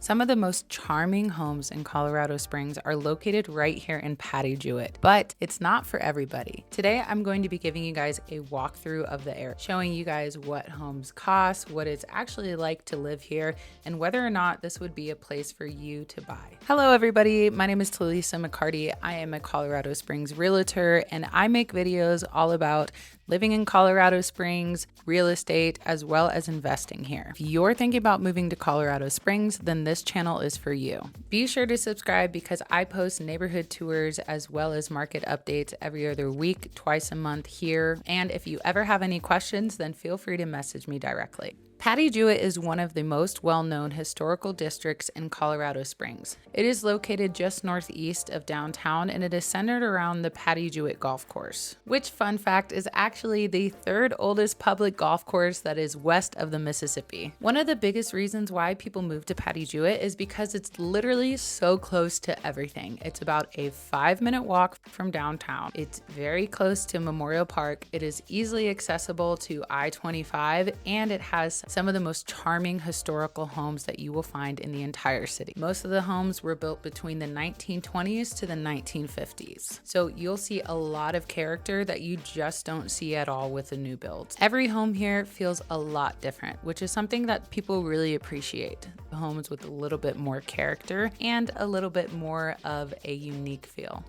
Some of the most charming homes in Colorado Springs are located right here in Patty Jewett, but it's not for everybody. Today, I'm going to be giving you guys a walkthrough of the area, showing you guys what homes cost, what it's actually like to live here, and whether or not this would be a place for you to buy. Hello, everybody. My name is Talisa McCarty. I am a Colorado Springs realtor, and I make videos all about living in Colorado Springs, real estate, as well as investing here. If you're thinking about moving to Colorado Springs, then this channel is for you. Be sure to subscribe because I post neighborhood tours as well as market updates every other week, twice a month here. And if you ever have any questions, then feel free to message me directly. Patty Jewett is one of the most well-known historical districts in Colorado Springs. It is located just northeast of downtown, and it is centered around the Patty Jewett Golf Course, which, fun fact, is actually the third oldest public golf course that is west of the Mississippi. One of the biggest reasons why people move to Patty Jewett is because it's literally so close to everything. It's about a 5-minute walk from downtown. It's very close to Memorial Park. It is easily accessible to I-25, and it has some of the most charming historical homes that you will find in the entire city. Most of the homes were built between the 1920s to the 1950s. So you'll see a lot of character that you just don't see at all with the new builds. Every home here feels a lot different, which is something that people really appreciate. Homes with a little bit more character and a little bit more of a unique feel.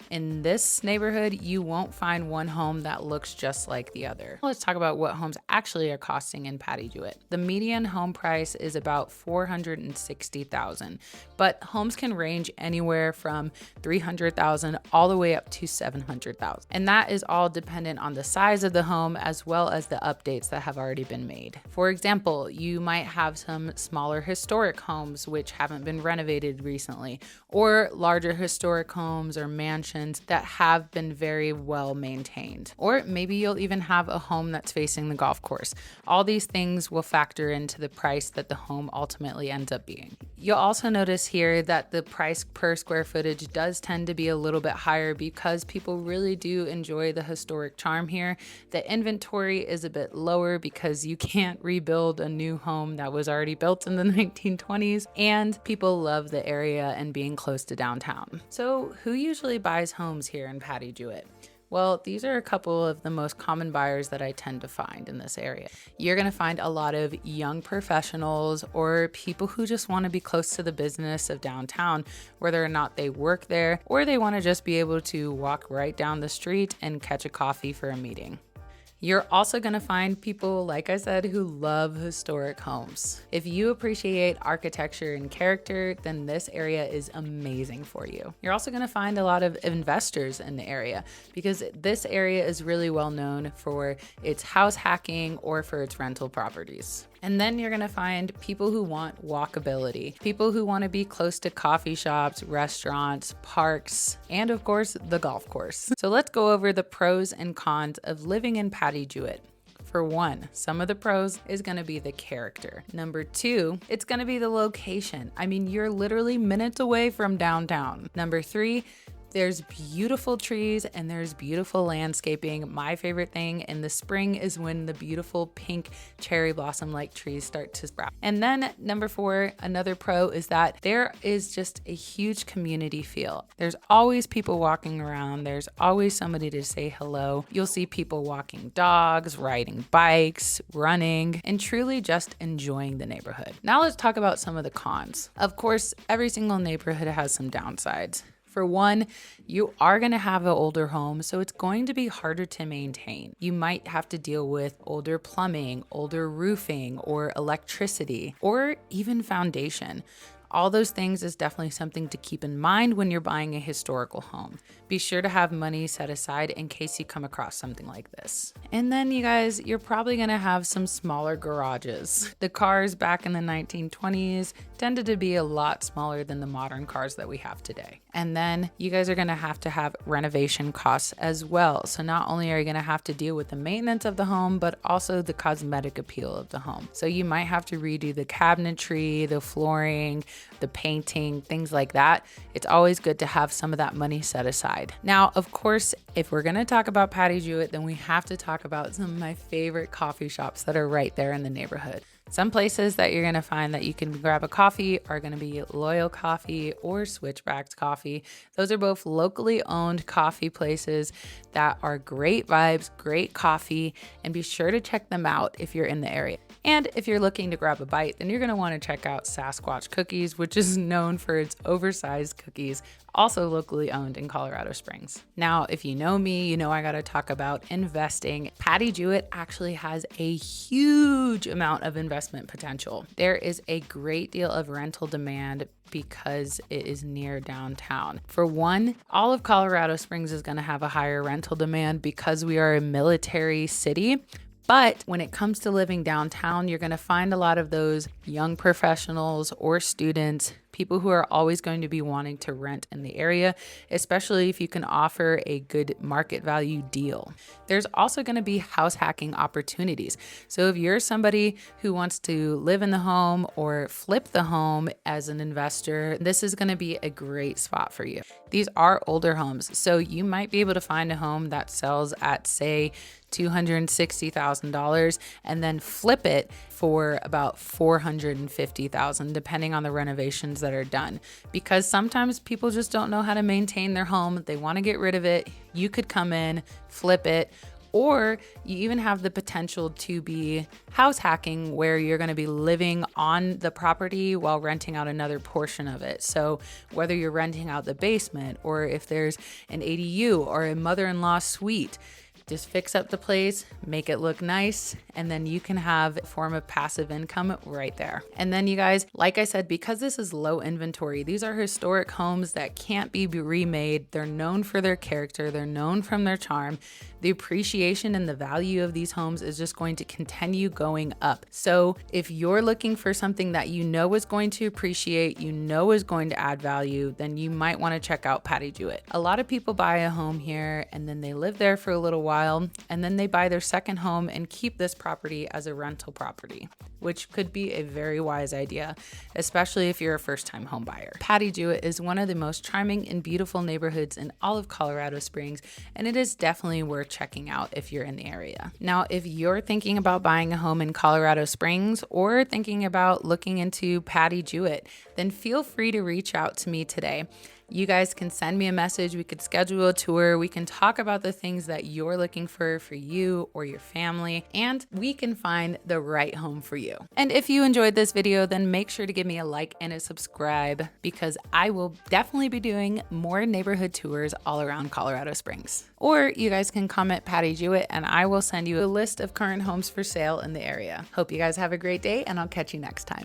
In this neighborhood, you won't find one home that looks just like the other. Let's talk about what homes actually are costing in Patty Jewett. The median home price is about $460,000, but homes can range anywhere from $300,000 all the way up to $700,000. And that is all dependent on the size of the home as well as the updates that have already been made. For example, you might have some smaller historic homes which haven't been renovated recently, or larger historic homes or mansions that have been very well maintained. Or maybe you'll even have a home that's facing the golf course. All these things will factor into the price that the home ultimately ends up being. You'll also notice here that the price per square footage does tend to be a little bit higher because people really do enjoy the historic charm here. The inventory is a bit lower because you can't rebuild a new home that was already built in the 1920s, and people love the area and being close to downtown. So who usually buys homes here in Patty Jewett? Well, these are a couple of the most common buyers that I tend to find in this area. You're going to find a lot of young professionals or people who just want to be close to the business of downtown, whether or not they work there or they want to just be able to walk right down the street and catch a coffee for a meeting. You're also going to find people, like I said, who love historic homes. If you appreciate architecture and character, then this area is amazing for you. You're also going to find a lot of investors in the area because this area is really well known for its house hacking or for its rental properties. And then you're going to find people who want walkability, people who want to be close to coffee shops, restaurants, parks, and of course, the golf course. So let's go over the pros and cons of living in Patty Jewett. For one, some of the pros is going to be the character. Number two, it's going to be the location. I mean, you're literally minutes away from downtown. Number three, there's beautiful trees and there's beautiful landscaping. My favorite thing in the spring is when the beautiful pink cherry blossom like trees start to sprout. And then number four, another pro is that there is just a huge community feel. There's always people walking around. There's always somebody to say hello. You'll see people walking dogs, riding bikes, running, and truly just enjoying the neighborhood. Now let's talk about some of the cons. Of course, every single neighborhood has some downsides. For one, you are going to have an older home, so it's going to be harder to maintain. You might have to deal with older plumbing, older roofing, or electricity, or even foundation. All those things is definitely something to keep in mind when you're buying a historical home. Be sure to have money set aside in case you come across something like this. And then you guys, you're probably gonna have some smaller garages. The cars back in the 1920s tended to be a lot smaller than the modern cars that we have today. And then you guys are gonna have renovation costs as well. So not only are you gonna have to deal with the maintenance of the home, but also the cosmetic appeal of the home. So you might have to redo the cabinetry, the flooring, the painting, things like that. It's always good to have some of that money set aside. Now, of course, if we're gonna talk about Patty Jewett, then we have to talk about some of my favorite coffee shops that are right there in the neighborhood. Some places that you're gonna find that you can grab a coffee are gonna be Loyal Coffee or Switchbacks Coffee. Those are both locally owned coffee places that are great vibes, great coffee, and be sure to check them out if you're in the area. And if you're looking to grab a bite, then you're gonna wanna check out Sasquatch Cookies, which is known for its oversized cookies, also locally owned in Colorado Springs. Now, if you know me, you know I gotta talk about investing. Patty Jewett actually has a huge amount of investment potential. There is a great deal of rental demand because it is near downtown. For one, all of Colorado Springs is gonna have a higher rental demand because we are a military city. But when it comes to living downtown, you're going to find a lot of those young professionals or students, people who are always going to be wanting to rent in the area, especially if you can offer a good market value deal. There's also going to be house hacking opportunities. So if you're somebody who wants to live in the home or flip the home as an investor, this is going to be a great spot for you. These are older homes, so you might be able to find a home that sells at, say, $260,000 and then flip it for about $450,000, depending on the renovations that are done. Because sometimes people just don't know how to maintain their home. They want to get rid of it. You could come in, flip it, or you even have the potential to be house hacking where you're going to be living on the property while renting out another portion of it. So whether you're renting out the basement or if there's an ADU or a mother-in-law suite, just fix up the place, make it look nice, and then you can have a form of passive income right there. And then you guys, like I said, because this is low inventory, these are historic homes that can't be remade. They're known for their character. They're known from their charm. The appreciation and the value of these homes is just going to continue going up. So if you're looking for something that you know is going to appreciate, you know is going to add value, then you might want to check out Patty Jewett. A lot of people buy a home here and then they live there for a little while and then they buy their second home and keep this property as a rental property, which could be a very wise idea, especially if you're a first-time home buyer. Patty Jewett is one of the most charming and beautiful neighborhoods in all of Colorado Springs, and it is definitely worth checking out if you're in the area. Now, if you're thinking about buying a home in Colorado Springs or thinking about looking into Patty Jewett, then feel free to reach out to me today. You guys can send me a message. We could schedule a tour. We can talk about the things that you're looking for you or your family, and we can find the right home for you. And if you enjoyed this video, then make sure to give me a like and a subscribe because I will definitely be doing more neighborhood tours all around Colorado Springs. Or you guys can comment Patty Jewett and I will send you a list of current homes for sale in the area. Hope you guys have a great day and I'll catch you next time.